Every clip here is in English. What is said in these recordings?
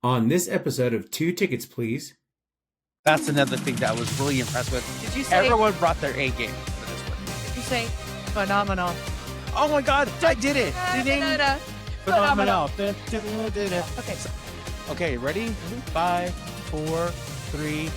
On this episode of Two Tickets, Please. That's another thing that I was really impressed with. Did you say? Everyone brought their A game for this one. Did you say phenomenal? Oh my God, I did it! Ding-ding. Phenomenal. Okay. Okay, ready? 5, 4, 3.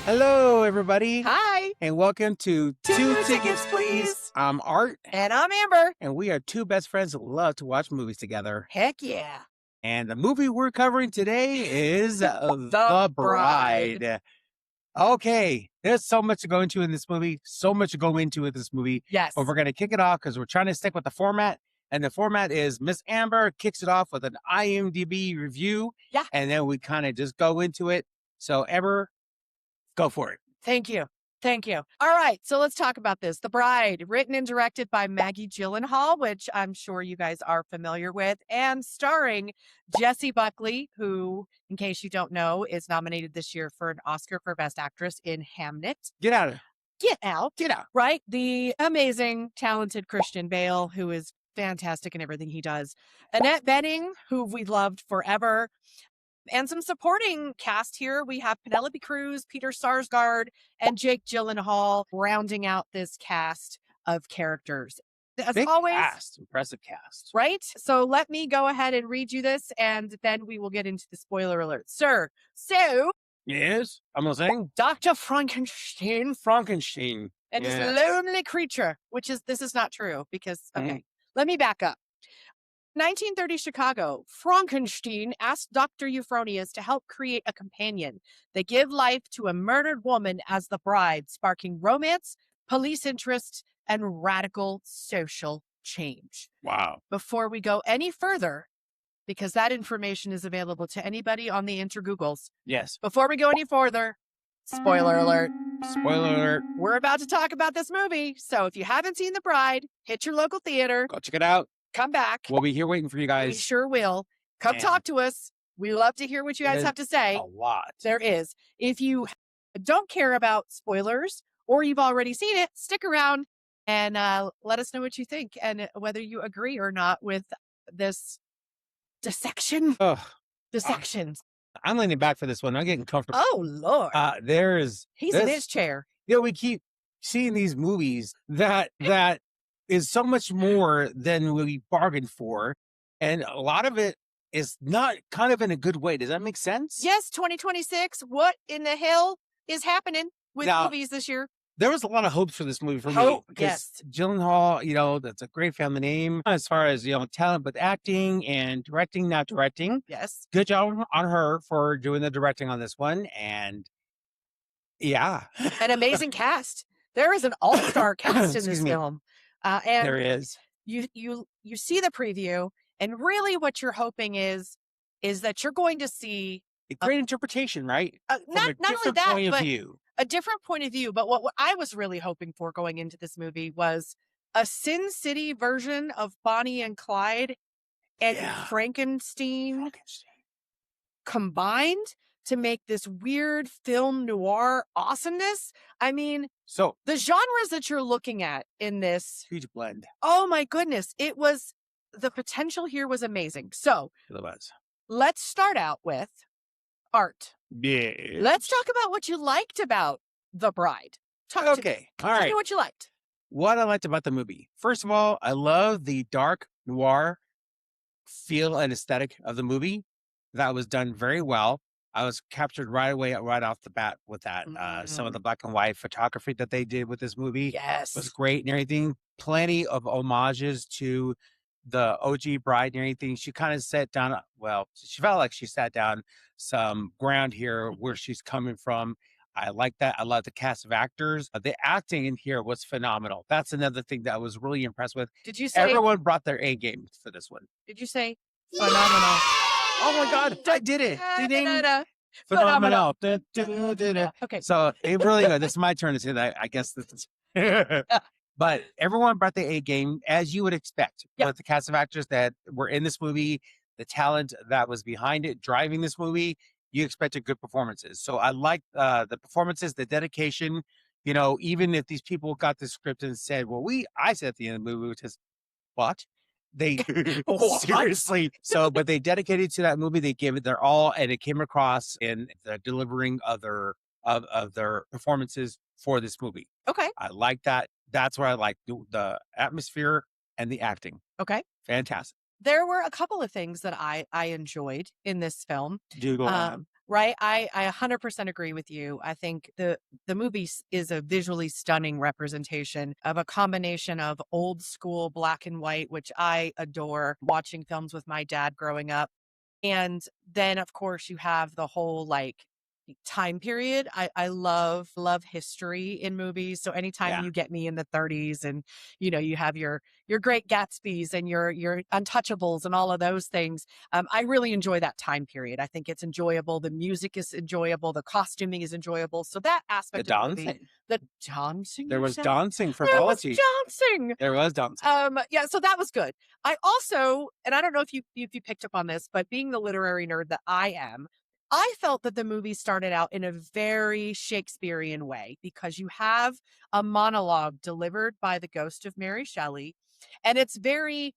Hello, everybody. Hi. And welcome to Two Tickets, Please. I'm Art, And I'm Amber. and we are two best friends that love to watch movies together. Heck yeah. And the movie we're covering today is The Bride. Bride. Okay, there's so much to go into in this movie, Yes. but we're going to kick it off because we're trying to stick with the format. And the format is Miss Amber kicks it off with an IMDb review. Yeah. And then we kind of just go into it. So, Amber, go for it. Thank you. Thank you. All right. So let's talk about this. The Bride, written and directed by Maggie Gyllenhaal, which I'm sure you guys are familiar with, and starring Jessie Buckley, who, in case you don't know, is nominated this year for an Oscar for Best Actress in Hamnet. Get out of Get out. Get out. Right? The amazing, talented Christian Bale, who is fantastic in everything he does. Annette Bening, who we loved forever. And some supporting cast here. We have Penelope Cruz, Peter Sarsgaard, and Jake Gyllenhaal rounding out this cast of characters. As Big always, cast. Impressive cast. right? So let me go ahead and read you this, and then we will get into the spoiler alert. Sir, so Yes, I'm listening. Dr. Frankenstein Frankenstein. and Yes. this lonely creature, this is not true because, okay, let me back up. 1930 Chicago, Frankenstein asked Dr. Euphronius to help create a companion. They give life to a murdered woman as the bride, sparking romance, police interest, and radical social change. Wow. Before we go any further, because that information is available to anybody on the Intergoogles, Yes. before we go any further, spoiler alert. Spoiler alert. We're about to talk about this movie, so if you haven't seen The Bride, hit your local theater, Go check it out. come back. We'll be here waiting for you We guys. sure will. Come And talk to us. We love to hear what you guys there's have to say. a lot. There is. If you don't care about spoilers or you've already seen it, stick around and let us know what you think and whether you agree or not with this dissection. Ugh, Dissections. I'm leaning back for this one. I'm getting comfortable. Oh, Lord. He's in his chair. We keep seeing these movies that is so much more than we bargained for, and a lot of it is not kind of in a good way. Does that make sense? Yes, 2026. What in the hell is happening with Now, movies this year? There was a lot of hopes for this movie for me. Hope, Because yes. Gyllenhaal, that's a great family name as far as, talent, but acting and directing, not directing. Yes. Good job on her for doing the directing on this one. And yeah, An amazing cast. There is an all-star cast in Excuse this me. film. And there is. you see the preview, and really what you're hoping is that you're going to see A great interpretation, right? From not a only different that, point of but view. a different point of view. But what I was really hoping for going into this movie was a Sin City version of Bonnie and Clyde and Yeah. Frankenstein combined to make this weird film noir awesomeness. I mean, So, the genres that you're looking at in this, huge blend. oh my goodness, the potential here was amazing. So It was. let's start out with Art. Yeah. Let's talk about what you liked about The Bride. Talk to me. Okay. All Tell right. me what you liked. What I liked about the movie. First of all, I love the dark noir feel and aesthetic of the movie. That was done very well. I was captured right away, right off the bat with that. Some of the black and white photography that they did with this movie Yes. was great and everything. Plenty of homages to the OG Bride and everything. She kind of sat down, she felt like she sat down some ground here where she's coming from. I like that. I love the cast of actors. The acting in here was phenomenal. That's another thing that I was really impressed with. Did you say? Everyone brought their A game for this one. Did you say phenomenal? Oh my God, I did it. Ding-ding. Da-da-da. Phenomenal. Da-da-da-da. Okay. So it really good. This is my turn to say that. I guess this is. But everyone brought the A game as you would expect. Yeah. With the cast of actors that were in this movie, the talent that was behind it, driving this movie, you expected good performances. So I like the performances, the dedication. You know, even if these people got the script and said, "Well, I said at the end of the movie," which is what they What? seriously. So, but they dedicated to that movie. They gave it their all, and it came across in the delivering of their performances for this movie. Okay. I like that. That's where I like the atmosphere and the acting. Okay. Fantastic. There were a couple of things that I enjoyed in this film. Do go on. Right. I 100% agree with you. I think the movie is a visually stunning representation of a combination of old school black and white, which I adore watching films with my dad growing up. And then, of course, you have the whole like time period. I love history in movies. So anytime Yeah. you get me in the 30s and, you know, you have your Great Gatsbys and your Untouchables and all of those things. I really enjoy that time period. I think it's enjoyable. The music is enjoyable. The costuming is enjoyable. So that The aspect of the movie, dancing. the dancing. There you was said? dancing, There was frivolity. dancing. There was dancing. Yeah, so that was good. I also, and I don't know if you picked up on this, but being the literary nerd that I am, I felt that the movie started out in a very Shakespearean way because you have a monologue delivered by the ghost of Mary Shelley, and it's very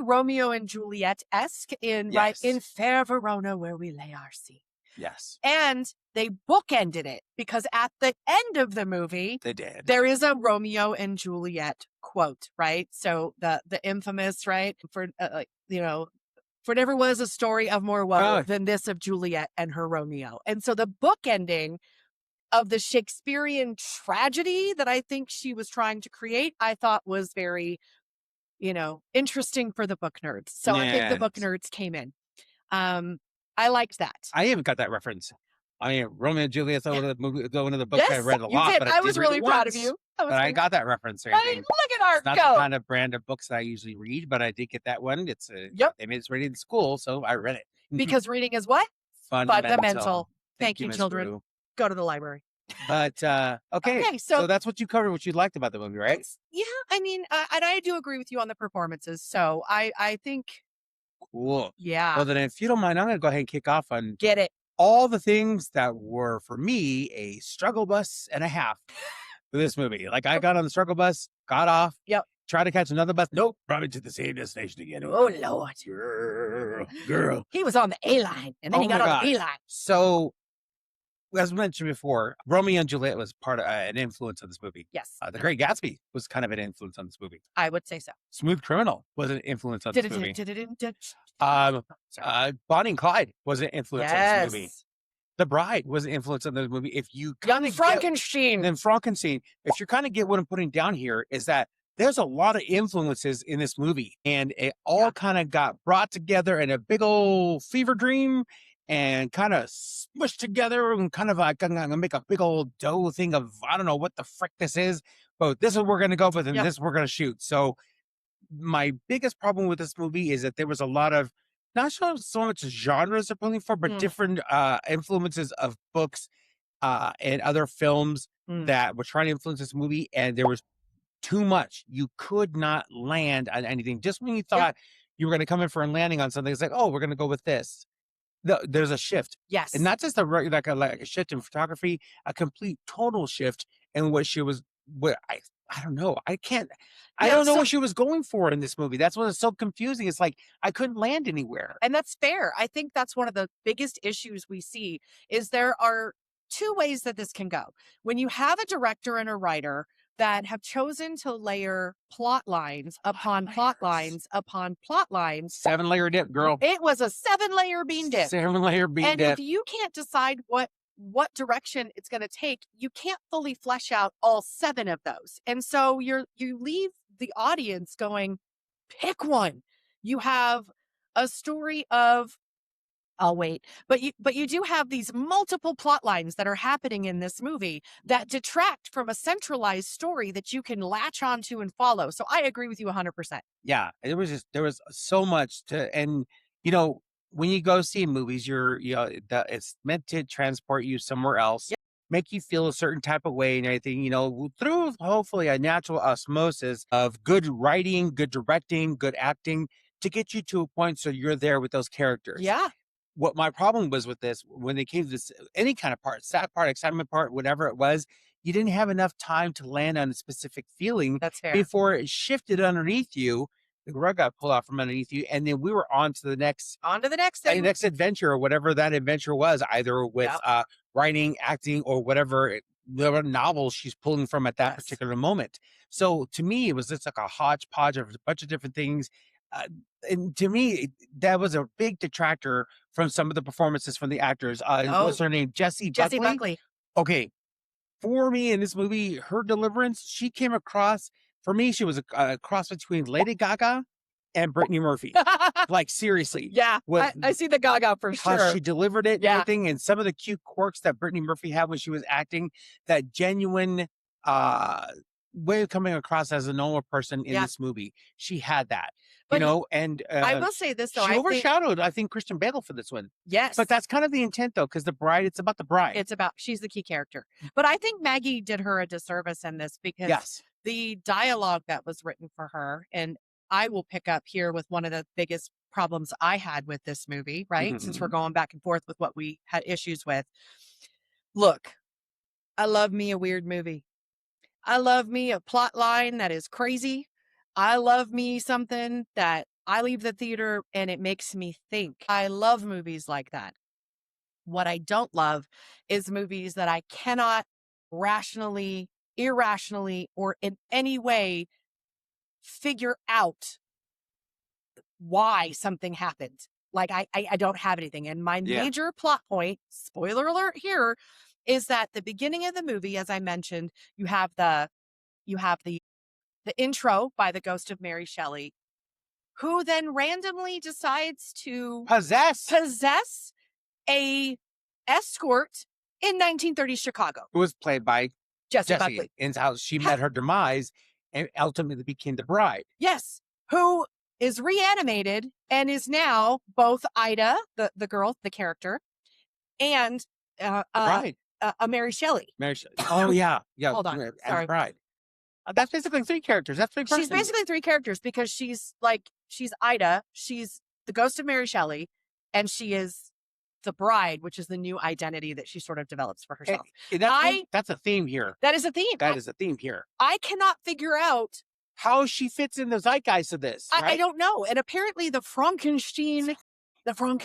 Romeo and Juliet-esque in right Yes. in fair Verona where we lay our sea. Yes, And they bookended it because at the end of the movie, they did. there is a Romeo and Juliet quote, right? So the infamous, right? For for never was a story of more woe Oh. than this of Juliet and her Romeo. And so the bookending of the Shakespearean tragedy that I think she was trying to create, I thought was very, interesting for the book nerds. So I think the book Yes. nerds came in. I liked that. I even got that reference. I mean, Romeo and Juliet's one of the books I Yes, read a you lot, did. but I I was did read really it proud of once. you. But I got that reference. Or Hey, anything. look at our It's not goat. the kind of brand of books that I usually read, but I did get that one. It's Yep. they made it ready in school, so I read it. Because reading is what? Fundamental. Thank you, Miss children. Rue. Go to the library. But okay, Okay, so so that's what you covered, what you liked about the movie, right? yeah, I mean, and I do agree with you on the performances. So I think, Cool. yeah, Well, then, if you don't mind, I'm going to go ahead and kick off on get it. all the things that were for me a struggle bus and a half for this movie. Like I got on the struggle bus, got off, Yep. tried to catch another bus. Nope, brought me to the same destination again. Oh Lord, Girl. he was on the A line, and then Oh he got my on the B gosh. line. So, as mentioned before, Romeo and Juliet was part of an influence of this movie. Yes, The Great Gatsby was kind of an influence on this movie. I would say so. Smooth Criminal was an influence on this movie. Sorry. Bonnie and Clyde was an influence on this movie. Yes, The Bride was an influence on this movie. If you Young kinda get- Frankenstein. then Frankenstein, if you kind of get what I'm putting down here, is that there's a lot of influences in this movie, and it all Yeah. kind of got brought together in a big old fever dream and kind of smushed together and kind of like gonna make a big old dough thing of I don't know what the frick this is, but this is what we're gonna go with and Yep. this we're gonna shoot. So my biggest problem with this movie is that there was a lot of not so much genres they're pulling for, but Mm. different influences of books and other films Mm. that were trying to influence this movie, and there was too much. You could not land on anything. Just when you thought you were going to come in for a landing on something, it's like, oh, we're going to go with this. There's a shift, Yes, and not just like a shift in photography, a complete total shift in what she was. What I don't know. I can't. I Yeah, don't know so- what she was going for in this movie. That's what is so confusing. It's like I couldn't land anywhere. And that's fair. I think that's one of the biggest issues we see is there are two ways that this can go. When you have a director and a writer that have chosen to layer plot lines upon plot lines upon plot lines, 7-layer dip, girl. it was a 7-layer bean dip. 7-layer bean And dip. if you can't decide what direction it's going to take, you can't fully flesh out all 7 of those. And so you leave the audience going, pick one. You have a story of I'll wait. But you do have these multiple plot lines that are happening in this movie that detract from a centralized story that you can latch onto and follow. So I agree with you 100%. Yeah, there was so much to, and when you go see movies, it's meant to transport you somewhere else, make you feel a certain type of way and everything, through hopefully a natural osmosis of good writing, good directing, good acting. to get you to a point so you're there with those characters. Yeah. What my problem was with this, when they came to this, any kind of part, sad part, excitement part, whatever it was, you didn't have enough time to land on a specific feeling That's fair. before it shifted underneath you. The rug got pulled out from underneath you, and then we were on to the next thing. next adventure, or whatever that adventure was, either with writing, acting, or whatever novel she's pulling from at that particular moment. So to me, it was just like a hodgepodge of a bunch of different things. And to me, that was a big detractor from some of the performances from the actors. What's her name? Jessie Buckley. Okay. For me in this movie, her deliverance, she came across, for me, she was a cross between Lady Gaga and Brittany Murphy. Like, seriously. Yeah, I see the Gaga for How sure. she delivered it and everything, and some of the cute quirks that Brittany Murphy had when she was acting, that genuine way of coming across as a normal person in this movie. She had that. But, and I will say this, though. She overshadowed, I think, Christian Bale for this one. Yes. But that's kind of the intent, though, because the bride, it's about the bride. She's the key character. But I think Maggie did her a disservice in this, because the dialogue that was written for her, and I will pick up here with one of the biggest problems I had with this movie, right? Since we're going back and forth with what we had issues with. Look, I love me a weird movie. I love me a plot line that is crazy. I love me something that I leave the theater and it makes me think. I love movies like that. What I don't love is movies that I cannot rationally, irrationally, or in any way figure out why something happened. Like I don't have anything. And my major plot point, spoiler alert here, is that the beginning of the movie, as I mentioned, you have the intro by the ghost of Mary Shelley, who then randomly decides to possess a escort in 1930s Chicago. Who was played by Jessie Buckley. And how she met her demise and ultimately became the bride. Yes. Who is reanimated and is now both Ida, the girl, the character, and a Mary Shelley. Mary Shelley. Oh, yeah. Yeah. Hold on. Sorry. Bride. That's basically three characters. That's three persons. She's basically three characters, because she's Ida, she's the ghost of Mary Shelley, and she is the bride, which is the new identity that she sort of develops for herself. That's a theme here. That is a theme. That is a theme here. I cannot figure out how she fits in the zeitgeist of this. Right? I don't know. And apparently the Frankenstein, but come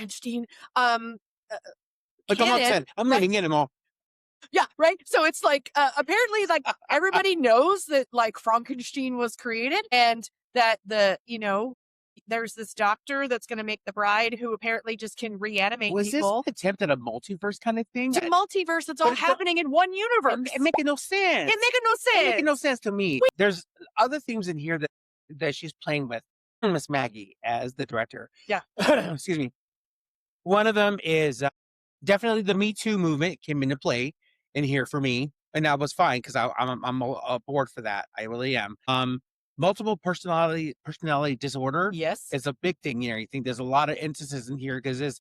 canon, on, I'm letting in them all. Yeah, right. So it's like apparently, like, everybody knows that, like, Frankenstein was created, and that there's this doctor that's going to make the bride, who apparently just can reanimate people. Was this an attempt at a multiverse kind of thing? It's a multiverse. It's all happening in one universe. It making no sense. It making no sense to me. There's other themes in here that she's playing with Miss Maggie as the director. Yeah. Excuse me. One of them is definitely the Me Too movement came into play in here for me, and that was fine, because I'm aboard for that. I really am. Multiple personality disorder. Yes, is a big thing here. I think there's a lot of instances in here, because this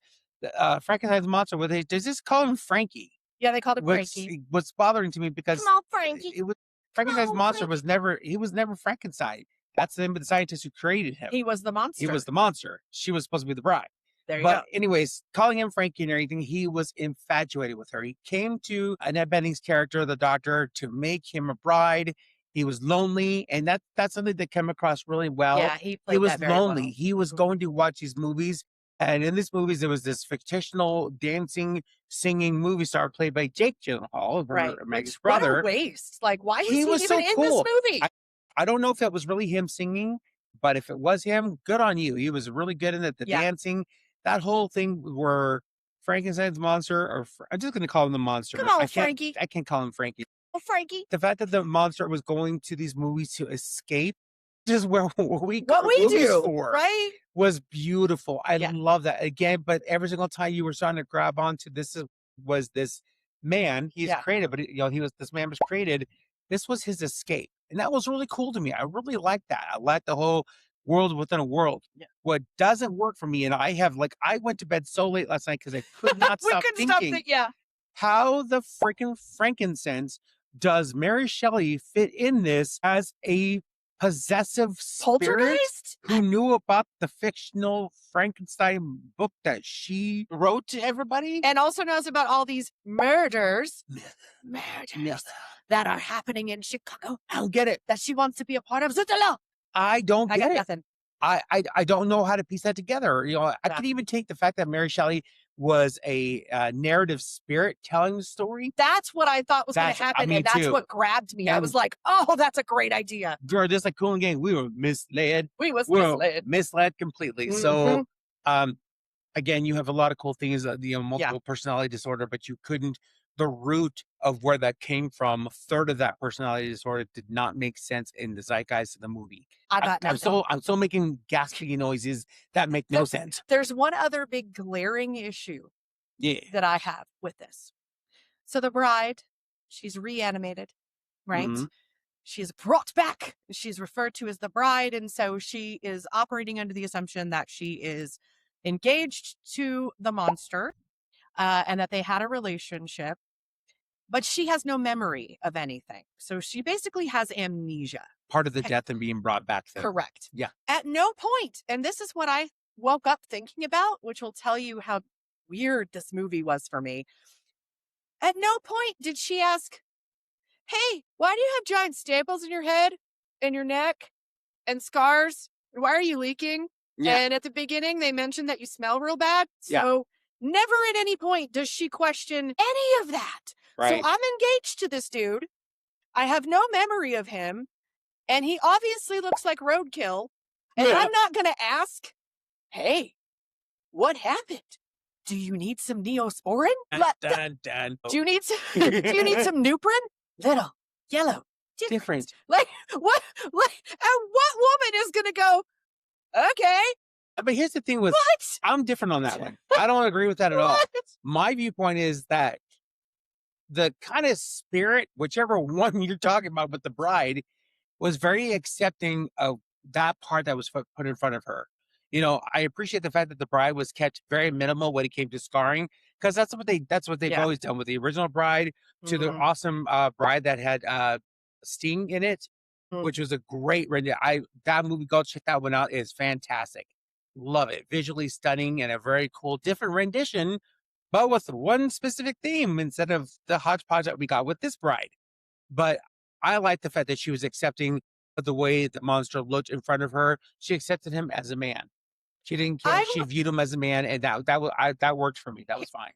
Frankenstein's monster. Does this call him Frankie? Yeah, they called him Frankie. What's bothering to me, because come on, Frankie. It was Frankenstein's monster was never Frankenstein. That's the name of the scientist who created him. He was the monster. He was the monster. She was supposed to be the bride. There you go. Anyways, calling him Frankie and everything, he was infatuated with her. He came to Annette Bening's character, the doctor, to make him a bride. He was lonely, and that's something that came across really well. Yeah, he was that very lonely. Well. He was going to watch these movies, and in these movies, there was this fictional dancing, singing movie star played by Jake Gyllenhaal, Maggie's brother. What a waste! Like, why is he was even in this movie? I don't know if that was really him singing, but if it was him, good on you. He was really good in it. The dancing. That whole thing where Frankenstein's monster, or I'm just going to call him the monster. Come on, Frankie. I can't call him Frankie. Oh, Frankie. The fact that the monster was going to these movies to escape, just where we do, for, right? Was beautiful. I love that again. But every single time you were starting to grab onto this was this man. He's created, but this man was created. This was his escape, and that was really cool to me. I really liked that. I liked the whole world within a world. Yeah. What doesn't work for me, and I went to bed so late last night because I could not stop thinking. How the freaking frankincense does Mary Shelley fit in this as a possessive spirit Poltergeist? who knew about the fictional Frankenstein book that she wrote to everybody. And also knows about all these murders No, that are happening in Chicago I don't get it. that she wants to be a part of. Zutala! I don't I get got it. nothing. I don't know how to piece that together. You know, I could even take the fact that Mary Shelley was a narrative spirit telling the story. That's what I thought was going That's- to I happen, mean, and that's too. what grabbed me. I And- was like, "Oh, that's a great idea." Girl, just like Cool and Gang, we were misled. We was We were misled. misled completely. So, again, you have a lot of cool things, multiple personality disorder, but you couldn't. The root of where that came from, a third of that personality disorder did not make sense in the zeitgeist of the movie. I'm still making gaspy noises that make no sense. There's one other big glaring issue Yeah. that I have with this. So the bride, she's reanimated, right? Mhm. She's brought back. She's referred to as the bride. And so she is operating under the assumption that she is engaged to the monster and that they had a relationship. But she has no memory of anything. So she basically has amnesia. Part of the death and being brought back thing. Correct. Yeah. At no point, and this is what I woke up thinking about, which will tell you how weird this movie was for me. At no point did she ask, "Hey, why do you have giant staples in your head and your neck and scars? Why are you leaking?" Yeah. And at the beginning, they mentioned that you smell real bad. Yeah. So never at any point does she question any of that. Right. So I'm engaged to this dude. I have no memory of him. And he obviously looks like roadkill. And Yeah. I'm not going to ask, "Hey, what happened? Do you need some Neosporin? Dun. Do you need some, do you need some Nuprin? Little, yellow, Different. Like, what? And what woman is going to go, "Okay, But here's the thing with, what? I'm different on that one. I don't agree with that at all. What?" My viewpoint is that the kind of spirit, whichever one you're talking about with the bride, was very accepting of that part that was put in front of her. You know, I appreciate the fact that the bride was kept very minimal when it came to scarring, because that's what they've Yeah. always done with the original bride to the Mhm. awesome bride that had Sting in it, Mm. which was a great rendition. That movie, go check that one out. It's fantastic. Love it. Visually stunning and a very cool, different rendition, but with one specific theme instead of the hodgepodge that we got with this bride. But I like the fact that she was accepting of the way the monster looked in front of her. She accepted him as a man. She didn't care. I She will- viewed him as a man, and that worked for me. That was fine.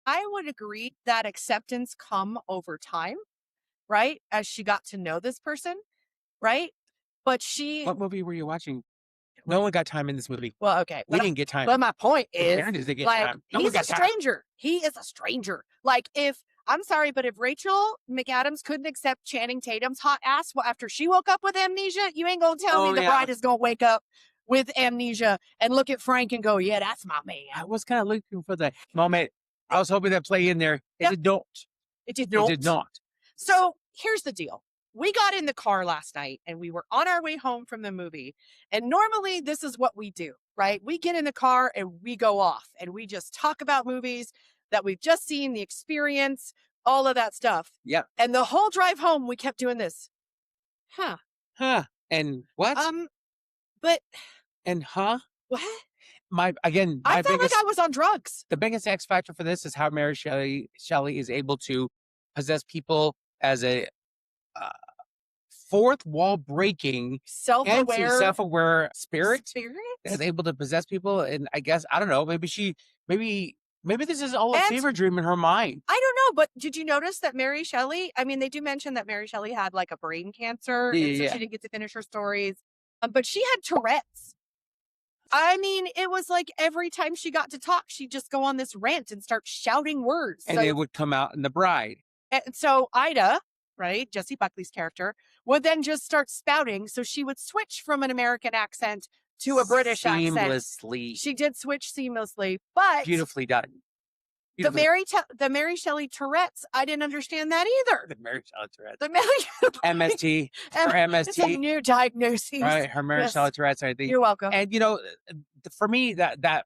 I would agree that acceptance come over time, right? As she got to know this person, right? But she, What movie were you watching? No one got time in this movie. well, okay. We But, didn't get time. but my point The is, characters didn't get like, time. No one he's a got time. stranger. He is a stranger. Like, I'm sorry, but if Rachel McAdams couldn't accept Channing Tatum's hot ass after she woke up with amnesia, you ain't gonna tell Oh, me the yeah. bride is gonna wake up with amnesia and look at Frank and go, "Yeah, that's my man." I was kind of looking for that moment. I was hoping that play in there. It Yep. did not. It did It not. did not. So here's the deal. We got in the car last night and we were on our way home from the movie. And normally this is what we do, right? We get in the car and we go off and we just talk about movies that we've just seen, the experience, all of that stuff. Yep. And the whole drive home, we kept doing this. Huh. And what? But And what? my I felt like I was on drugs. the biggest X factor for this is how Mary Shelley is able to possess people as a fourth wall breaking, Self-aware. self-aware spirit Spirit? that's able to possess people. And I guess, I don't know, maybe this is all a And- fever dream in her mind. I don't know, but did you notice that Mary Shelley, I mean, they do mention that Mary Shelley had like a brain cancer, and so Yeah. she didn't get to finish her stories, but she had Tourette's. I mean, it was like every time she got to talk, she'd just go on this rant and start shouting words. And it would come out in the bride. And so Ida, right, Jessie Buckley's character, would then just start spouting. So she would switch from an American accent to a British accent. Seamlessly. She did switch seamlessly, but Beautifully done. the Mary Shelley Tourette's, I didn't understand that either. The Mary Shelley Tourette's. The Mary MST. Her It's a MST. new diagnosis. Right. Her Mary Yes. Shelley Tourette's, I think. You're welcome. And for me, that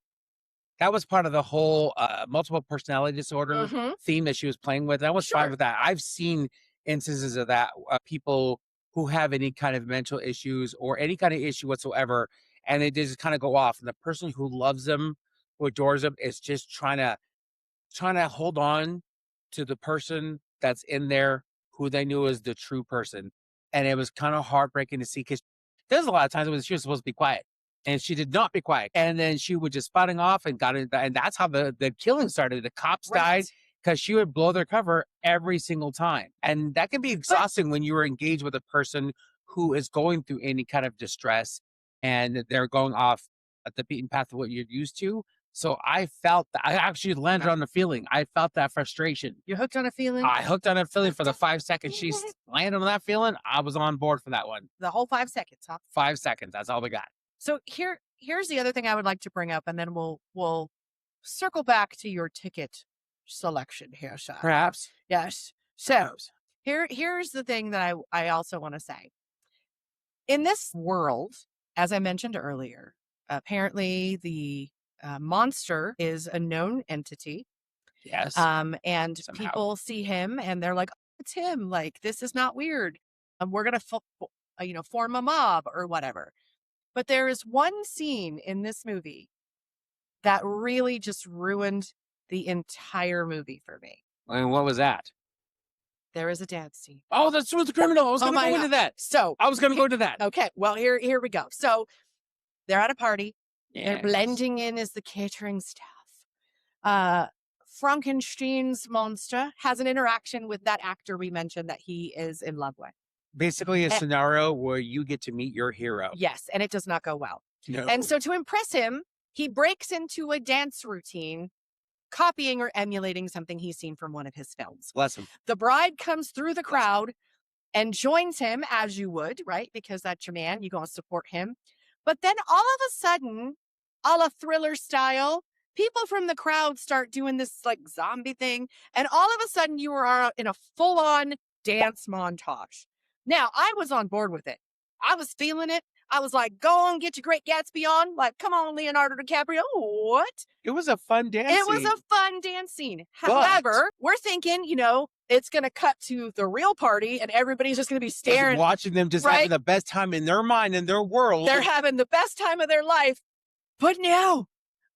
was part of the whole multiple personality disorder Mhm. theme that she was playing with. I was Sure. fine with that. I've seen instances of that, people who have any kind of mental issues or any kind of issue whatsoever, and they just kind of go off. And the person who loves them, who adores them, is just trying to hold on to the person that's in there who they knew is the true person. And it was kind of heartbreaking to see, because there's a lot of times when she was supposed to be quiet and she did not be quiet. And then she would just spouting off and got it. And that's how the killing started. The cops died because she would blow their cover every single time. And that can be exhausting when you are engaged with a person who is going through any kind of distress and they're going off at the beaten path of what you're used to. So I felt that. I actually landed on the feeling. I felt that frustration. You hooked on a feeling? I hooked on a feeling for the 5 seconds she landed on that feeling. I was on board for that one. The whole 5 seconds, huh? 5 seconds. That's all we got. So here's the other thing I would like to bring up, and then we'll circle back to your ticket selection here, Sean. Perhaps. Yes. So here's the thing that I also want to say. In this world, as I mentioned earlier, apparently the monster is a known entity. Yes. And Somehow. people see him and they're like, oh, it's him. Like, this is not weird. We're going to form a mob or whatever. But there is one scene in this movie that really just ruined the entire movie for me. And what was that? There is a dance scene. Oh, that's with the criminal. I was going to go into that. So I was going to go into that. Okay. Well, here we go. So they're at a party. Yes. They're blending in as the catering staff. Frankenstein's monster has an interaction with that actor we mentioned that he is in love with. Basically, a scenario where you get to meet your hero. Yes, and it does not go well. No. And so to impress him, he breaks into a dance routine, copying or emulating something he's seen from one of his films. Bless him. The bride comes through the crowd and joins him, as you would, right? Because that's your man. You're going to support him. But then all of a sudden, a la Thriller style, people from the crowd start doing this like zombie thing. And all of a sudden you are in a full-on dance montage. Now, I was on board with it. I was feeling it. I was like, go on, get your Great Gatsby on. Like, come on, Leonardo DiCaprio. What? It was a fun dance It was scene. a fun dance scene. However, we're thinking, it's going to cut to the real party and everybody's just going to be staring. Watching them just having the best time in their mind, in their world. They're having the best time of their life. But now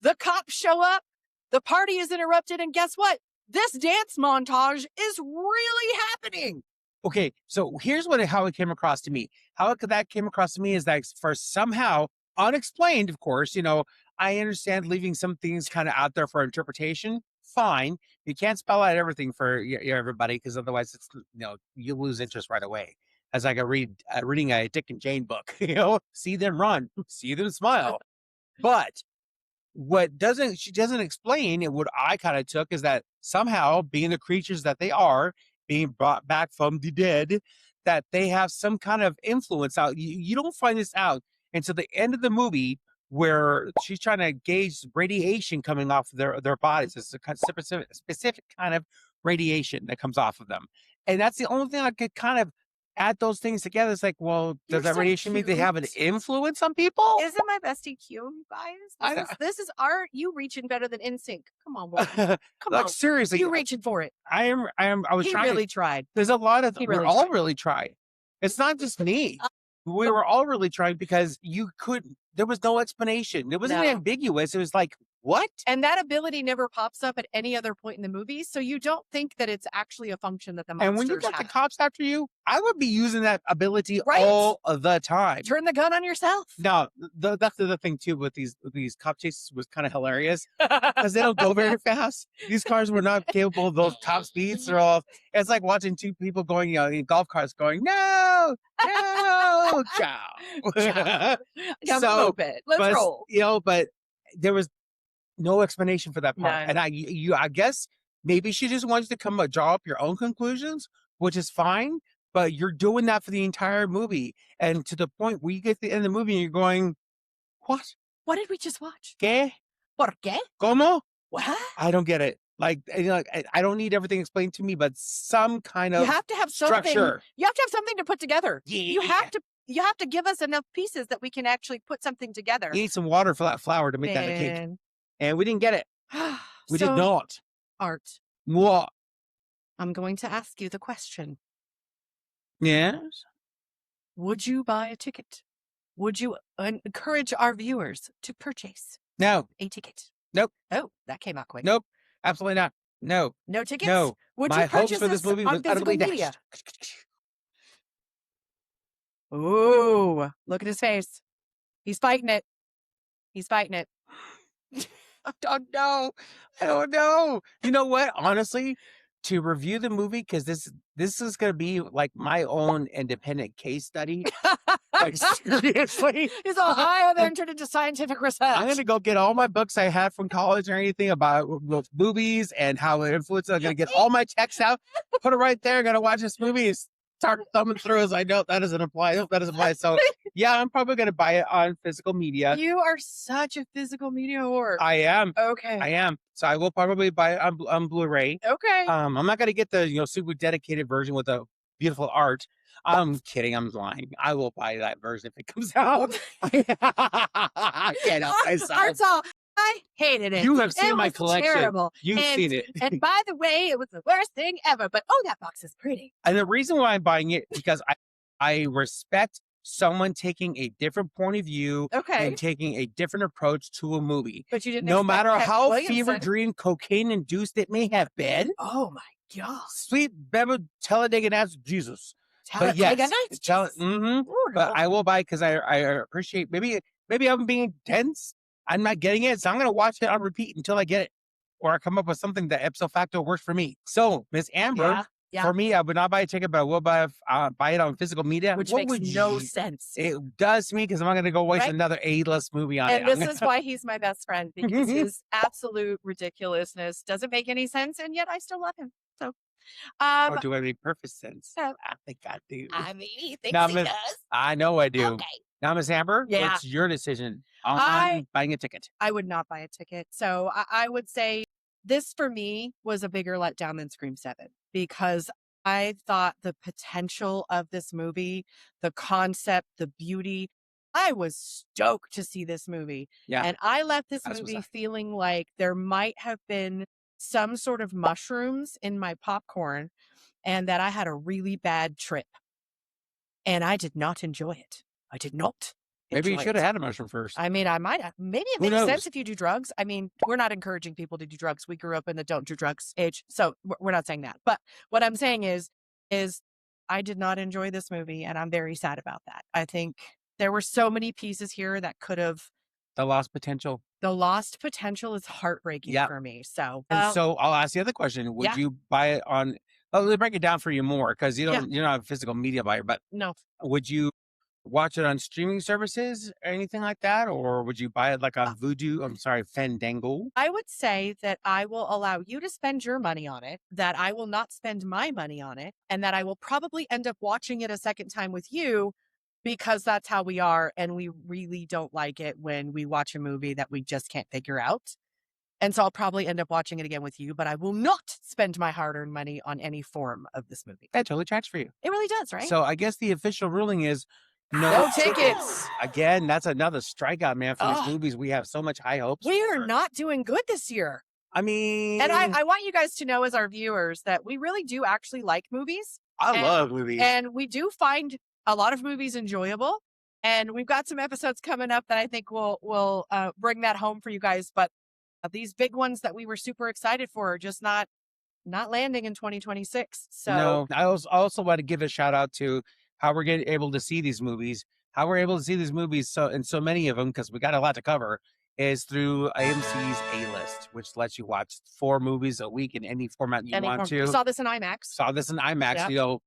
the cops show up. The party is interrupted. And guess what? This dance montage is really happening. Okay, so here's how it came across to me. How that came across to me is that for somehow, unexplained, of course, I understand leaving some things kind of out there for interpretation. Fine. You can't spell out everything for everybody because otherwise it's, you lose interest right away. As like reading a Dick and Jane book, see them run, see them smile. But what she doesn't explain, and what I kind of took is that somehow being the creatures that they are, being brought back from the dead, that they have some kind of influence out. You don't find this out until the end of the movie, where she's trying to gauge radiation coming off of their bodies. It's a specific kind of radiation that comes off of them. And that's the only thing I could kind of add those things together. It's like, well, does that radiation mean they have an influence on people? Isn't my bestie cute, you guys? This is art. You reaching better than NSYNC. Come on, boy. Come on. Seriously. You reaching for it. I was trying. He really tried. There's a lot of, we all really tried. It's not just me. We were all really trying because there was no explanation. It wasn't ambiguous. It was like, what? And that ability never pops up at any other point in the movie. So you don't think that it's actually a function that the monsters have. And when you got the cops after you, I would be using that ability all of the time. Turn the gun on yourself. Now, that's the other thing too with these cop chases was kind of hilarious because they don't go very fast. These cars were not capable of those top speeds. It's like watching two people going, in golf carts going, no, ciao. Let's roll. But there was no explanation for that part. None. And I guess maybe she just wants to draw up your own conclusions, which is fine, but you're doing that for the entire movie. And to the point where you get to the end of the movie and you're going, what? What did we just watch? ¿Qué? ¿Por qué? ¿Cómo? What? I don't get it. Like, I don't need everything explained to me, but some kind of you have to have something. structure. You have to have something to put together. Yeah. You have to give us enough pieces that we can actually put something together. You need some water for that flour to make that a cake. And we didn't get it. We did not. Art. What? I'm going to ask you the question. Yes? would you buy a ticket? Would you encourage our viewers to purchase No. a ticket? Nope. Oh, that came out quick. Nope. Absolutely not. No. No tickets? No. Would My you hopes purchase for this movie on was physical utterly media? dashed. Ooh, look at his face. He's fighting it. He's fighting it. I don't know. I don't know. You know what? Honestly, to review the movie, because this is going to be like my own independent case study. Like, seriously. He's all, I have entered into scientific research. I'm going to go get all my books I had from college or anything about movies and how it influenced. I'm going to get all my texts out, put it right there. Going to watch this movie. Start thumbing through as I know that doesn't apply. That doesn't apply. So yeah, I'm probably going to buy it on physical media. You are such a physical media whore. I am. Okay. I am. So I will probably buy it on Blu-ray. Okay. I'm not going to get the super dedicated version with the beautiful art. I'm kidding. I'm lying. I will buy that version if it comes out. I can't help myself. Art's all, I hated it. You have seen it my was collection. Terrible. You've seen it. And by the way, it was the worst thing ever. But oh, that box is pretty. And the reason why I'm buying it because I respect someone taking a different point of view and taking a different approach to a movie. But you didn't. No matter how Williamson. fever dream, cocaine induced it may have been. Oh my God. Sweet Beba Talladega Nights, Jesus. But yes, but I will buy because I appreciate maybe I'm being dense. I'm not getting it, so I'm gonna watch it on repeat until I get it, or I come up with something that ipso facto works for me. So, Miss Amber, for me, I would not buy a ticket, but I will buy it on physical media, which makes no sense. It does to me because I'm not going to go waste another A-list movie on it. And this is why he's my best friend, because his absolute ridiculousness doesn't make any sense, and yet I still love him. So, or do I make perfect sense? I think I do. I mean, he thinks he does. I know I do. Okay. Now, Miss Amber, what's your decision on buying a ticket? I would not buy a ticket. So I would say this for me was a bigger letdown than Scream 7 because I thought the potential of this movie, the concept, the beauty, I was stoked to see this movie. Yeah. And I left this movie feeling like there might have been some sort of mushrooms in my popcorn and that I had a really bad trip. And I did not enjoy it. I did not. Maybe you should have had a mushroom first. I mean, I might have. Maybe it makes sense if you do drugs. I mean, we're not encouraging people to do drugs. We grew up in the don't do drugs age. So we're not saying that. But what I'm saying is I did not enjoy this movie. And I'm very sad about that. I think there were so many pieces here that could have. The lost potential. The lost potential is heartbreaking for me. So, so I'll ask the other question. Would you buy it on, let me break it down for you more because you're not a physical media buyer, but no. Would you watch it on streaming services or anything like that? Or would you buy it like on Fandango? I would say that I will allow you to spend your money on it, that I will not spend my money on it, and that I will probably end up watching it a second time with you because that's how we are. And we really don't like it when we watch a movie that we just can't figure out. And so I'll probably end up watching it again with you, but I will not spend my hard-earned money on any form of this movie. That totally tracks for you. It really does, right? So I guess the official ruling is no tickets. Again, that's another strikeout, man, for these movies. We have so much high hopes. We are not doing good this year. I mean... And I want you guys to know as our viewers that we really do actually like movies. I love movies. And we do find a lot of movies enjoyable. And we've got some episodes coming up that I think will bring that home for you guys. But these big ones that we were super excited for are just not landing in 2026. So no, I also want to give a shout out to how we're getting able to see these movies, so many of them, because we got a lot to cover, is through AMC's A-List, which lets you watch 4 movies a week in any format you want to. Saw this in IMAX. Yep. You know,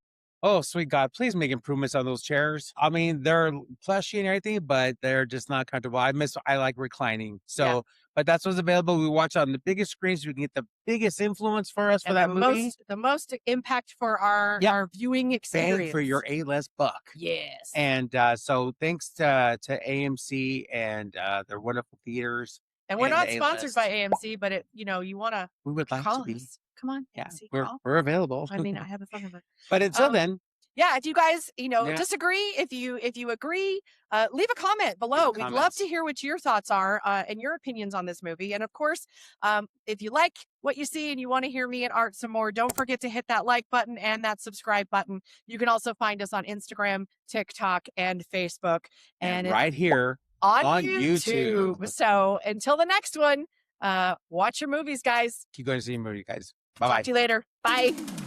oh, sweet God, please make improvements on those chairs. I mean, they're plushy and everything, but they're just not comfortable. I like reclining. So, but that's what's available. We watch on the biggest screens. We can get the biggest influence for us for that movie. The most impact for our viewing experience. Bang for your A-list buck. Yes. And so thanks to AMC and their wonderful theaters. And we're not sponsored by AMC, but you want to. We would like to be. Us. Come on. Yeah, AMC, we're available. I mean, I have a phone number. But until then, yeah, if you guys, Yeah. disagree, if you agree, leave a comment below. We'd love Comments. to hear what your thoughts are and your opinions on this movie. And of course, if you like what you see and you want to hear me and Art some more, don't forget to hit that like button and that subscribe button. You can also find us on Instagram, TikTok, and Facebook, and right here on YouTube. So until the next one, watch your movies, guys. Keep going to see your movie, guys. Talk Bye-bye. to you later. Bye.